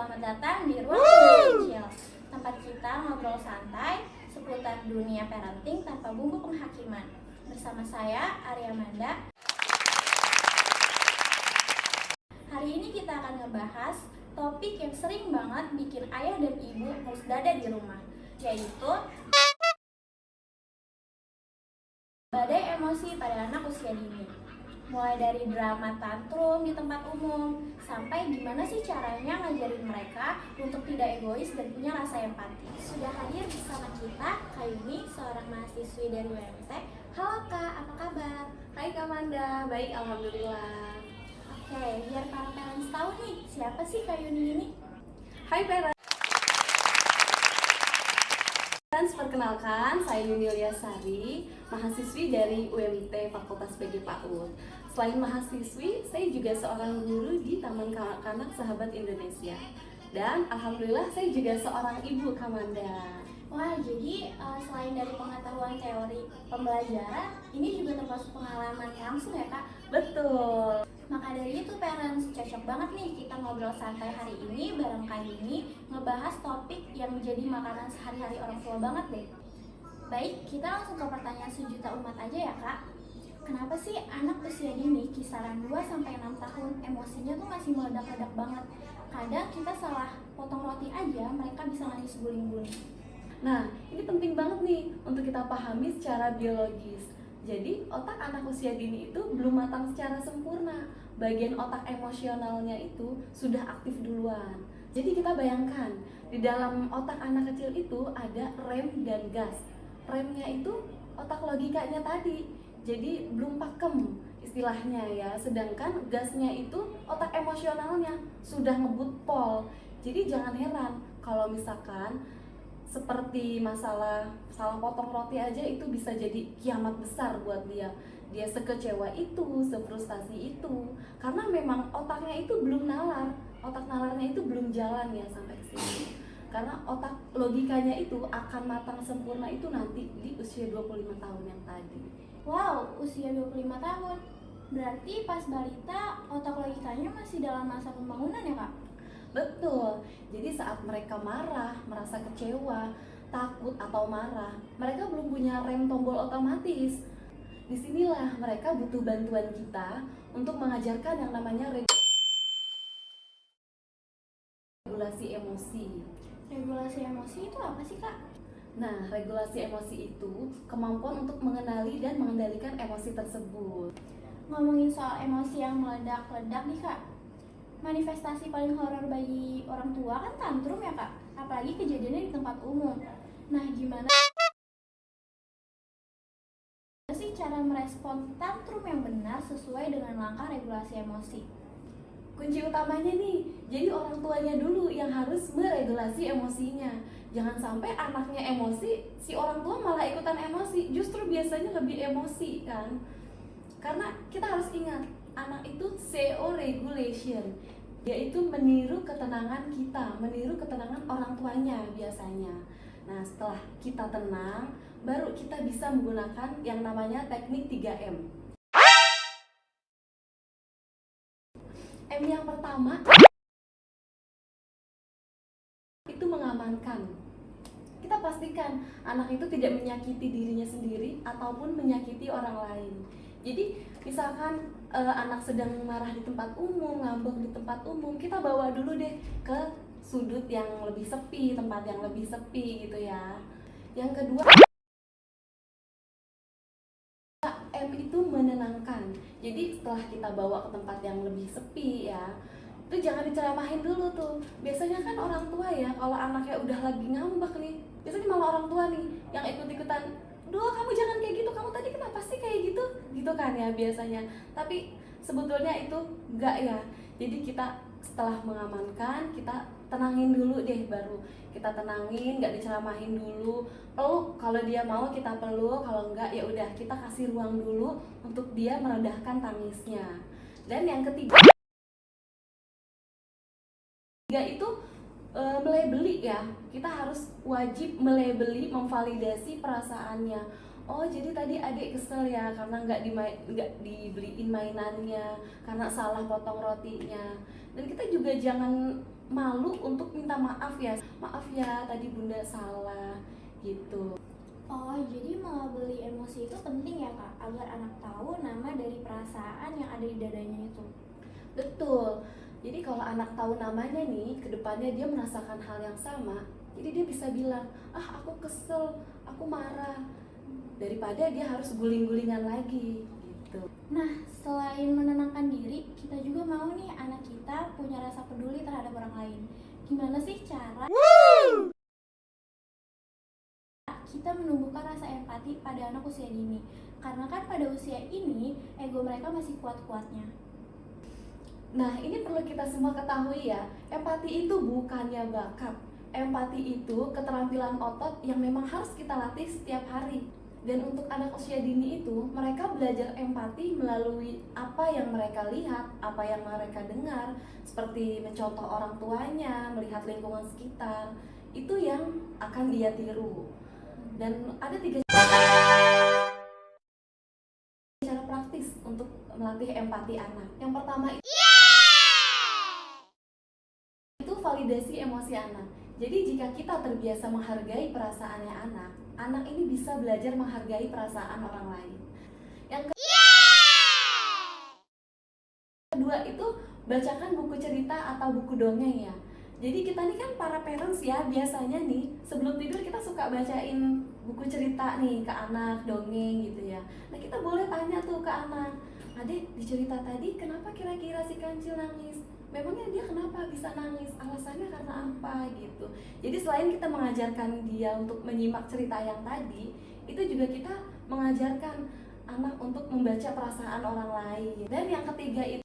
selamat datang di Ruang Financial, tempat kita ngobrol santai seputar dunia parenting tanpa bumbu penghakiman. Bersama saya, Arya Manda. Hari ini kita akan ngebahas topik yang sering banget bikin ayah dan ibu harus dada di rumah, yaitu badai emosi pada anak usia dini. Mulai dari drama tantrum di tempat umum, sampai gimana sih caranya ngajarin mereka untuk tidak egois dan punya rasa empati. Sudah hadir bersama kita Kak Yuni, seorang mahasiswi dari UMT. Halo Kak, apa kabar? Hai Kak Manda, baik alhamdulillah. Oke, biar para parents tahu nih, siapa sih Kak Yuni ini? Hai parents, perkenalkan saya Yuni Sari, mahasiswi dari UMT Fakultas PG PAUD. Selain mahasiswi, saya juga seorang guru di Taman Kanak-Kanak Sahabat Indonesia. Dan alhamdulillah saya juga seorang ibu Kak Manda. Wah, jadi selain dari pengetahuan teori pembelajaran, ini juga termasuk pengalaman langsung ya Kak? Betul. Maka dari itu parents, cocok banget nih kita ngobrol santai hari ini bareng Kak Yuni, ngebahas topik yang menjadi makanan sehari-hari orang tua banget deh. Baik, kita langsung ke pertanyaan sejuta umat aja ya Kak. Kenapa sih anak usia dini kisaran 2-6 tahun emosinya tuh masih meledak-ledak banget? Kadang kita salah potong roti aja mereka bisa nangis guling-guling. Nah, ini penting banget nih untuk kita pahami secara biologis. Jadi, otak anak usia dini itu belum matang secara sempurna. Bagian otak emosionalnya itu sudah aktif duluan. Jadi kita bayangkan, di dalam otak anak kecil itu ada rem dan gas. Remnya itu otak logikanya tadi, jadi belum pakem istilahnya ya. Sedangkan gasnya itu otak emosionalnya sudah ngebut pol. Jadi jangan heran kalau misalkan seperti masalah salah potong roti aja itu bisa jadi kiamat besar buat dia. Dia sekecewa itu, sefrustasi itu, karena memang otaknya itu belum nalar, otak nalarnya itu belum jalan ya sampai ke sini. Karena otak logikanya itu akan matang sempurna itu nanti di usia 25 tahun yang tadi. Wow, usia 25 tahun. Berarti pas balita otak logikanya masih dalam masa pembangunan ya Kak? Betul, jadi saat mereka marah, merasa kecewa, takut atau marah, mereka belum punya rem tombol otomatis. Disinilah mereka butuh bantuan kita untuk mengajarkan yang namanya regulasi emosi. Regulasi emosi itu apa sih Kak? Nah, regulasi emosi itu kemampuan untuk mengenali dan mengendalikan emosi tersebut. Ngomongin soal emosi yang meledak-ledak nih Kak, manifestasi paling horor bagi orang tua kan tantrum ya Kak, apalagi kejadiannya di tempat umum. Nah, gimana sih cara merespon tantrum yang benar sesuai dengan langkah regulasi emosi? Kunci utamanya nih, jadi orang tuanya dulu yang harus meregulasi emosinya. Jangan sampai anaknya emosi, si orang tua malah ikutan emosi, justru biasanya lebih emosi kan. Karena kita harus ingat, anak itu CO regulation, yaitu meniru ketenangan kita, meniru ketenangan orang tuanya biasanya. Nah, setelah kita tenang, baru kita bisa menggunakan yang namanya teknik 3M. M yang pertama itu mengamankan. Kita pastikan anak itu tidak menyakiti dirinya sendiri ataupun menyakiti orang lain. Jadi misalkan anak sedang marah di tempat umum, ngambek di tempat umum, kita bawa dulu deh ke sudut yang lebih sepi, tempat yang lebih sepi gitu ya. Yang kedua, M itu menenangkan. Jadi setelah kita bawa ke tempat yang lebih sepi ya, itu jangan diceramahin dulu tuh. Biasanya kan orang tua ya, kalau anaknya udah lagi ngambek nih, biasanya malah orang tua nih yang ikut-ikutan, "Duh, kamu jangan kayak gitu, kamu tadi kenapa sih kayak gitu?" Gitu kan ya biasanya. Tapi sebetulnya itu enggak ya. Jadi kita setelah mengamankan, kita tenangin dulu deh, baru kita tenangin, nggak diceramahin dulu. Peluk kalau dia mau kita peluk, kalau enggak ya udah kita kasih ruang dulu untuk dia meredahkan tangisnya. Dan yang ketiga itu melebeli ya, kita harus wajib melebeli, memvalidasi perasaannya. Oh, jadi tadi adik kesel ya karena nggak dibeliin mainannya, karena salah potong rotinya. Dan kita juga jangan malu untuk minta maaf ya. Maaf ya, tadi bunda salah gitu. Oh, jadi melabeli emosi itu penting ya kak, agar anak tahu nama dari perasaan yang ada di dadanya itu. Betul. Jadi kalau anak tahu namanya nih, kedepannya dia merasakan hal yang sama, jadi dia bisa bilang, ah aku kesel, aku marah, daripada dia harus guling-gulingan lagi gitu. Nah, selain menenangkan diri, kita juga mau nih anak kita punya rasa peduli terhadap orang lain. Gimana sih cara kita menumbuhkan rasa empati pada anak usia dini? Karena kan pada usia ini, ego mereka masih kuat-kuatnya. Nah, ini perlu kita semua ketahui ya, empati itu bukannya bakat. Empati itu keterampilan otot yang memang harus kita latih setiap hari. Dan untuk anak usia dini itu, mereka belajar empati melalui apa yang mereka lihat, apa yang mereka dengar, seperti mencontoh orang tuanya, melihat lingkungan sekitar. Itu yang akan dia tiru. Dan ada 3 cara praktis untuk melatih empati anak. Yang pertama itu validasi emosi anak. Jadi jika kita terbiasa menghargai perasaannya anak, anak ini bisa belajar menghargai perasaan orang lain. Yang kedua itu bacakan buku cerita atau buku dongeng ya. Jadi kita nih kan para parents ya, biasanya nih sebelum tidur kita suka bacain buku cerita nih ke anak, dongeng gitu ya. Nah kita boleh tanya tuh ke anak, Adek di cerita tadi kenapa kira-kira si kancil nangis? Memangnya dia kenapa bisa nangis? Alasannya karena apa gitu. Jadi selain kita mengajarkan dia untuk menyimak cerita yang tadi, itu juga kita mengajarkan anak untuk membaca perasaan orang lain. Dan yang ketiga itu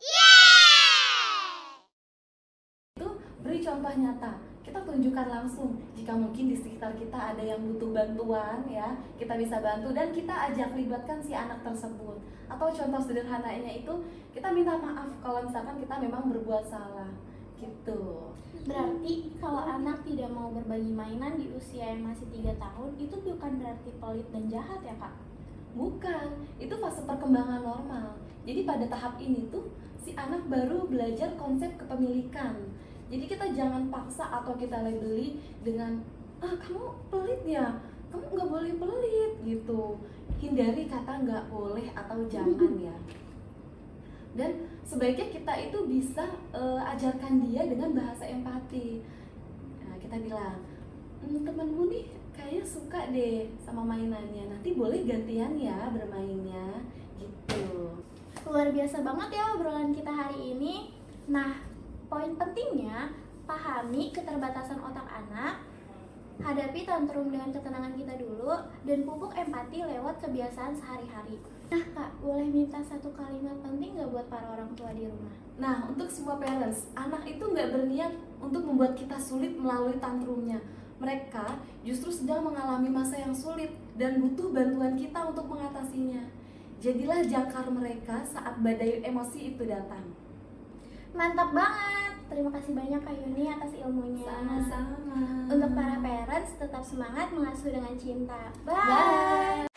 beri contoh nyata. Kita tunjukkan langsung jika mungkin di sekitar kita ada yang butuh bantuan ya, kita bisa bantu dan kita ajak libatkan si anak tersebut. Atau contoh sederhananya itu kita minta maaf kalau misalkan kita memang berbuat salah gitu. Berarti kalau anak tidak mau berbagi mainan di usia yang masih 3 tahun, itu bukan berarti pelit dan jahat ya kak? Bukan, itu fase perkembangan normal. Jadi pada tahap ini tuh si anak baru belajar konsep kepemilikan. Jadi kita jangan paksa atau kita labeli dengan kamu pelit ya, kamu nggak boleh pelit gitu. Hindari kata nggak boleh atau jangan ya. Dan sebaiknya kita itu bisa ajarkan dia dengan bahasa empati. Nah, kita bilang, temenmu nih kayaknya suka deh sama mainannya, nanti boleh gantian ya bermainnya gitu. Luar biasa banget ya obrolan kita hari ini. Nah, poin pentingnya, pahami keterbatasan otak anak, hadapi tantrum dengan ketenangan kita dulu, dan pupuk empati lewat kebiasaan sehari-hari. Nah kak, boleh minta satu kalimat penting gak buat para orang tua di rumah? Nah, untuk semua parents, anak itu nggak berniat untuk membuat kita sulit melalui tantrumnya. Mereka justru sedang mengalami masa yang sulit dan butuh bantuan kita untuk mengatasinya. Jadilah jangkar mereka saat badai emosi itu datang. Mantap banget, terima kasih banyak Kak Yuni atas ilmunya. Sama-sama. Untuk para parents, tetap semangat mengasuh dengan cinta. Bye.